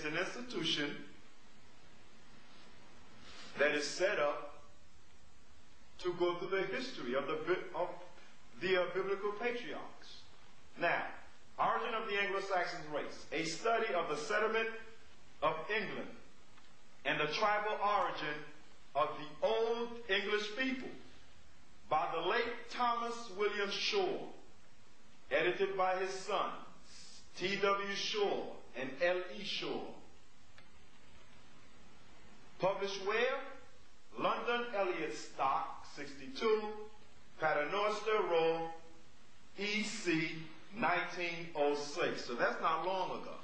is an institution that is set up to go through the history of the biblical patriarchs. Now, origin of the Anglo-Saxon race, a study of the settlement of England and the tribal origin of the old English people by the late Thomas William Shore, edited by his sons, T.W. Shore and L.E. Shore. Published where? London Elliot Stock, 62, Paternoster Row, E.C., 1906. So that's not long ago.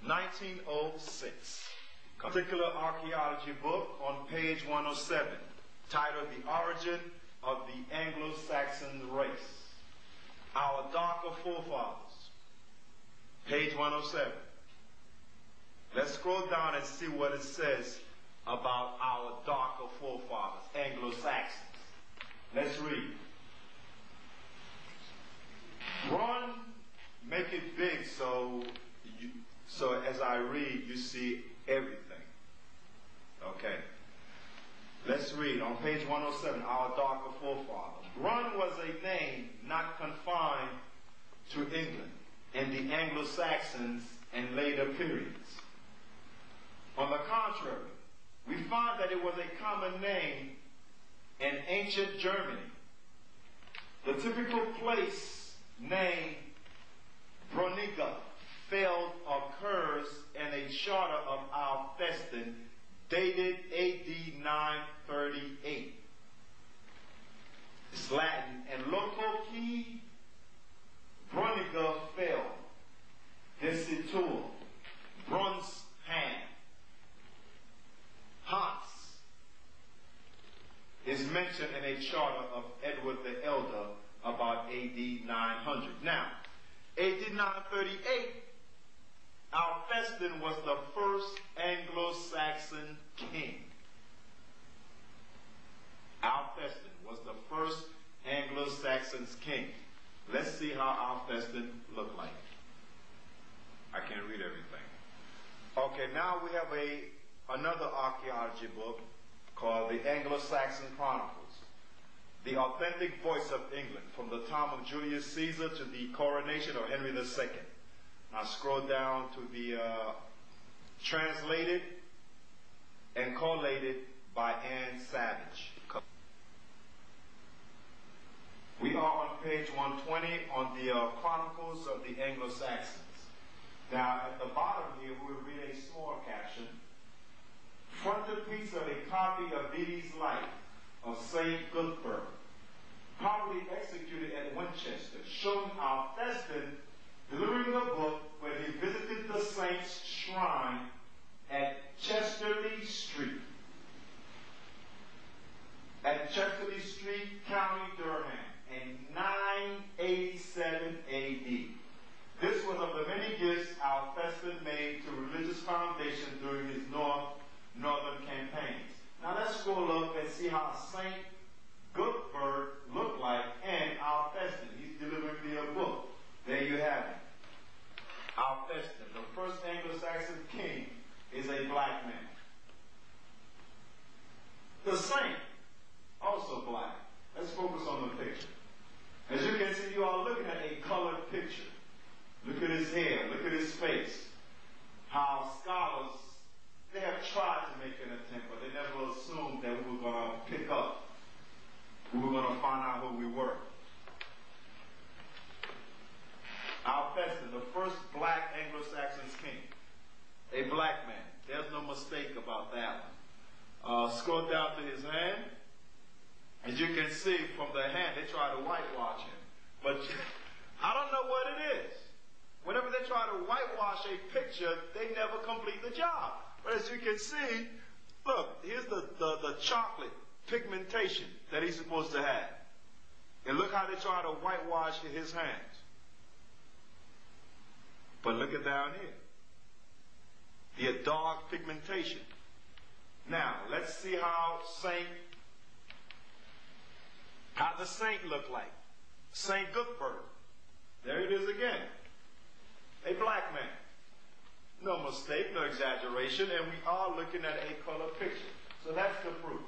1906. Particular archaeology book on page 107, titled The Origin of the Anglo-Saxon Race. Our Darker Forefathers. Page 107. Let's scroll down and see what it says about our darker forefathers, Anglo-Saxons. Let's read. Run, make it big so as I read you see everything. Okay. Let's read on page 107, our darker forefather. Brun was a name not confined to England and the Anglo-Saxons and later periods. On the contrary, we find that it was a common name in ancient Germany. The typical place name Bruniga occurs in a charter of Alfeston dated AD 938. It's Latin, and loco qui Bruniga fell, desitur, Brun's hand. Hans is mentioned in a charter of Edward the Elder about AD 900. Now, AD 938, Alfeston was the first Anglo-Saxon king. Alfeston was the first Anglo-Saxon king. Let's see how Alfeston looked like. I can't read everything. Okay, now we have another archaeology book called the Anglo-Saxon Chronicles, the authentic voice of England from the time of Julius Caesar to the coronation of Henry II. Now scroll down to the translated and collated by Anne Savage. We are on page 120 on the Chronicles of the Anglo-Saxons. Now at the bottom here we'll read a small caption. Frontispiece of a copy of Bede's Life of St. Guthberg, probably executed at Winchester, showing Alfeston delivering a book when he visited the saint's shrine at Chesterley Street. At Chesterley Street, County Durham, in 987 AD. This was of the many gifts Alfeston made to religious foundations during his northern campaigns. Now let's scroll up and see how St. Guthberg looked like and Alfeston. He's delivering me a book. There you have it. Alfeston, the first Anglo-Saxon king, is a black man. The saint, also black. Let's focus on the picture. As you can see, you are looking at a colored picture. Look at his hair, look at his face. How scholars, they have tried to make an attempt, but they never assumed that we were going to pick up. We were going to find out who we were. Alfeston, the first black Anglo-Saxon king. A black man. There's no mistake about that one. Scroll down to his hand. As you can see from the hand, they try to whitewash him. But I don't know what it is. Whenever they try to whitewash a picture, they never complete the job. But as you can see, look, here's the chocolate pigmentation that he's supposed to have. And look how they try to whitewash his hands. But look at down here. The dark pigmentation. Now, let's see how the saint looked like. St. Guthberg. There it is again. A black man. no mistake, no exaggeration, and we are looking at a color picture. So that's the proof.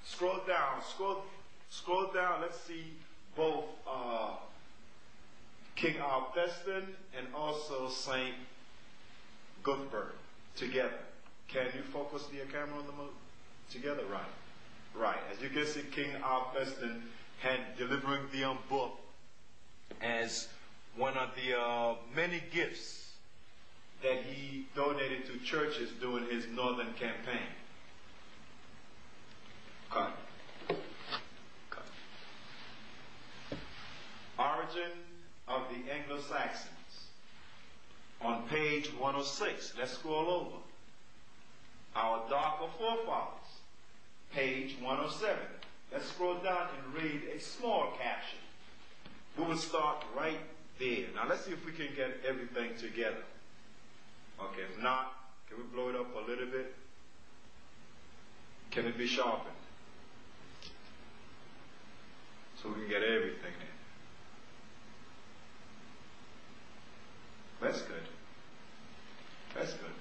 Scroll down, scroll down. Let's see both King Alcestis and also Saint Guthbert together. Can you focus the camera on them together? Right. Right. As you can see, King Alcestis had delivering the book as one of the many gifts that he donated to churches during his northern campaign. Cut. Cut. Origin of the Anglo-Saxons. On page 106, let's scroll over. Our darker forefathers, page 107. Let's scroll down and read a small caption. We will start right there. Now let's see if we can get everything together. Okay, if not, can we blow it up a little bit? Can it be sharpened? So we can get everything in. That's good. That's good.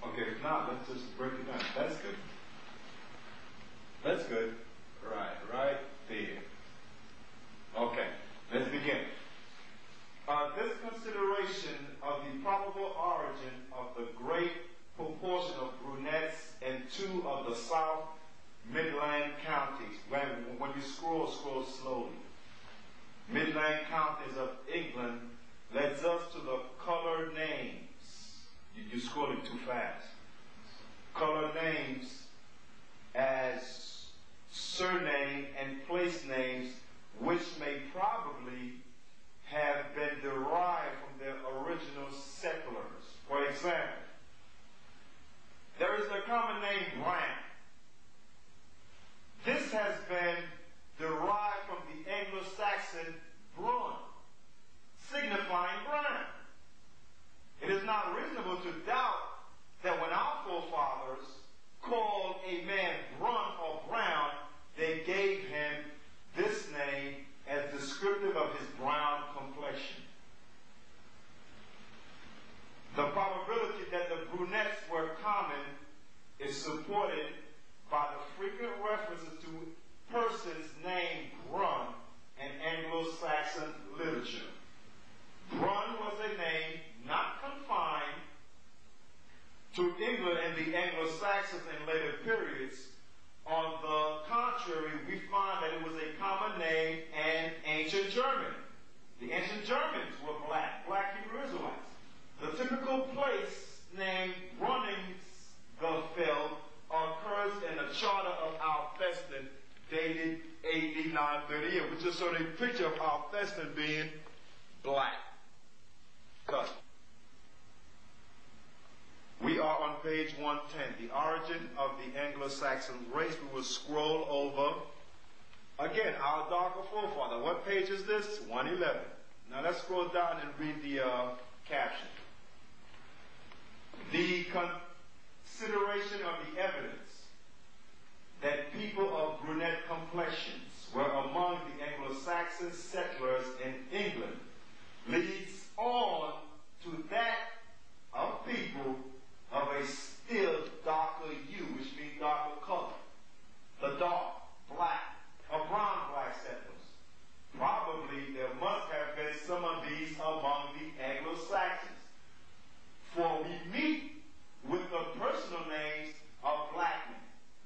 Okay, if not, let's just break it down. That's good. That's good. Right there. Okay, let's begin. This consideration of the probable origin of the great proportion of brunettes in two of the South Midland counties. When you scroll slowly. Midland counties of England leads us to the color names. You're scrolling too fast. Color names as surname and place names which may probably have been derived from their original settlers. For example, there is the common name Brown. This has been derived from the Anglo-Saxon brun, signifying brown. It is not reasonable to doubt that when our forefathers called a man brun or brown, they gave him this name as descriptive of his brown complexion. The probability that the brunettes were common is supported by the frequent references to persons named Brun in Anglo-Saxon literature. Brun was a name not confined to England and the Anglo-Saxons in later periods. On the contrary, we find that it was a common name in ancient Germany. The ancient Germans were black Hebrew Israelites. The typical place named Brunningsgefell occurs in the Charter of Alcestis, dated AD 938, which is sort of a picture of Alcestis being black. Cut. We are on page 110, the origin of the Anglo-Saxon race. We will scroll over. Again, our darker forefather. What page is this? 111. Now let's scroll down and read the caption. The consideration of the evidence that people of brunette complexions were among the Anglo-Saxon settlers in England leads on to that of people of a still darker hue, which means darker color. The dark, black, or brown-black settlers. Probably there must have been some of these among the Anglo-Saxons. For we meet with the personal names of black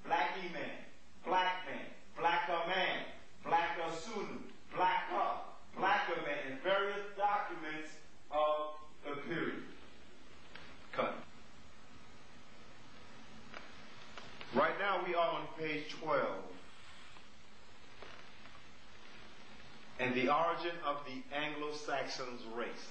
men, blacky man, blacker man, blacker sunu, blacker man, in various documents of the period. Cut. Right now we are on page 12. And the origin of the Anglo-Saxons race.